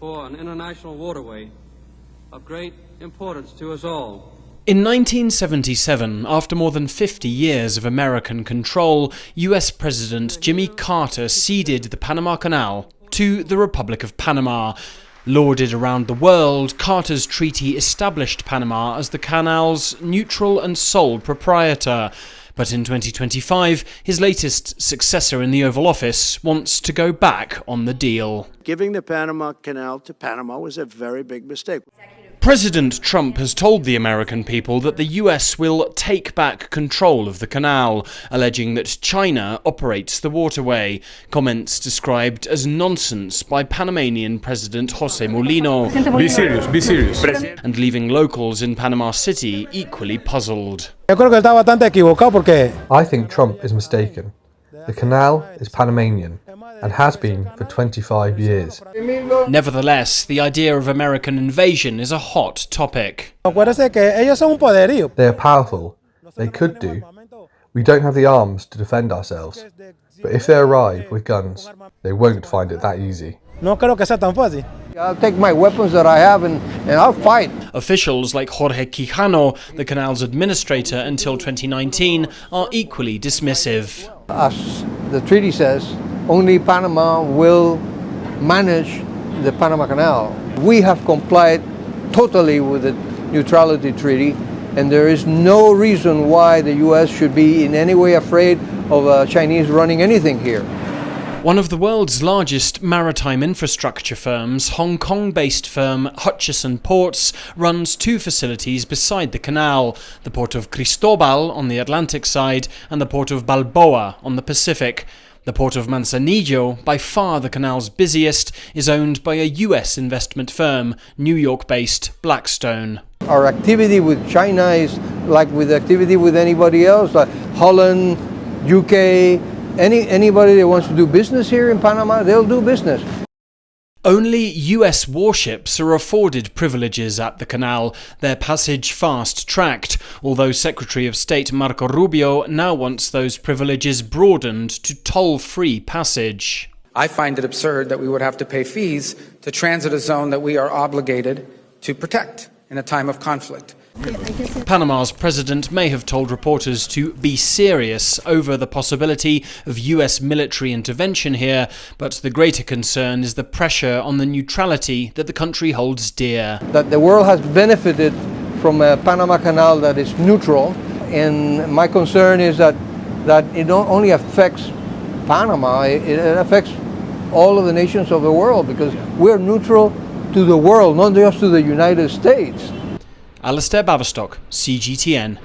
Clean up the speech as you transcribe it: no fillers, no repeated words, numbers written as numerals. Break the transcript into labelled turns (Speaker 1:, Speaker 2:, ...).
Speaker 1: for an international waterway of great importance to us all.
Speaker 2: In 1977, after more than 50 years of American control, US President Jimmy Carter ceded the Panama Canal to the Republic of Panama. Lauded around the world, Carter's treaty established Panama as the canal's neutral and sole proprietor. But in 2025, his latest successor in the Oval Office wants to go back on the deal.
Speaker 3: Giving the Panama Canal to Panama was a very big mistake.
Speaker 2: President Trump has told the American people that the US will take back control of the canal, alleging that China operates the waterway. Comments described as nonsense by Panamanian President José Mulino.
Speaker 4: Be serious.
Speaker 2: And leaving locals in Panama City equally puzzled.
Speaker 5: I think Trump is mistaken. The canal is Panamanian and has been for 25 years.
Speaker 2: Nevertheless, the idea of American invasion is a hot topic.
Speaker 5: They are powerful. They could do. We don't have the arms to defend ourselves. But if they arrive with guns, they won't find it that easy.
Speaker 6: I'll take my weapons that I have and I'll fight.
Speaker 2: Officials like Jorge Quijano, the canal's administrator until 2019, are equally dismissive.
Speaker 6: As the treaty says, only Panama will manage the Panama Canal. We have complied totally with the neutrality treaty, and there is no reason why the US should be in any way afraid of Chinese running anything here.
Speaker 2: One of the world's largest maritime infrastructure firms, Hong Kong-based firm Hutchison Ports, runs two facilities beside the canal, the port of Cristobal on the Atlantic side and the port of Balboa on the Pacific. The port of Manzanillo, by far the canal's busiest, is owned by a US investment firm, New York-based Blackstone.
Speaker 6: Our activity with China is like with activity with anybody else, like Holland, UK, anybody that wants to do business here in Panama, they'll do business.
Speaker 2: Only US warships are afforded privileges at the canal, their passage fast-tracked, although Secretary of State Marco Rubio now wants those privileges broadened to toll-free passage.
Speaker 7: I find it absurd that we would have to pay fees to transit a zone that we are obligated to protect in a time of conflict.
Speaker 2: Panama's president may have told reporters to be serious over the possibility of US military intervention here, but the greater concern is the pressure on the neutrality that the country holds dear.
Speaker 6: That the world has benefited from a Panama Canal that is neutral, and my concern is that it not only affects Panama, it affects all of the nations of the world, because we're neutral to the world, not just to the United States.
Speaker 2: Alasdair, Baverstock, CGTN.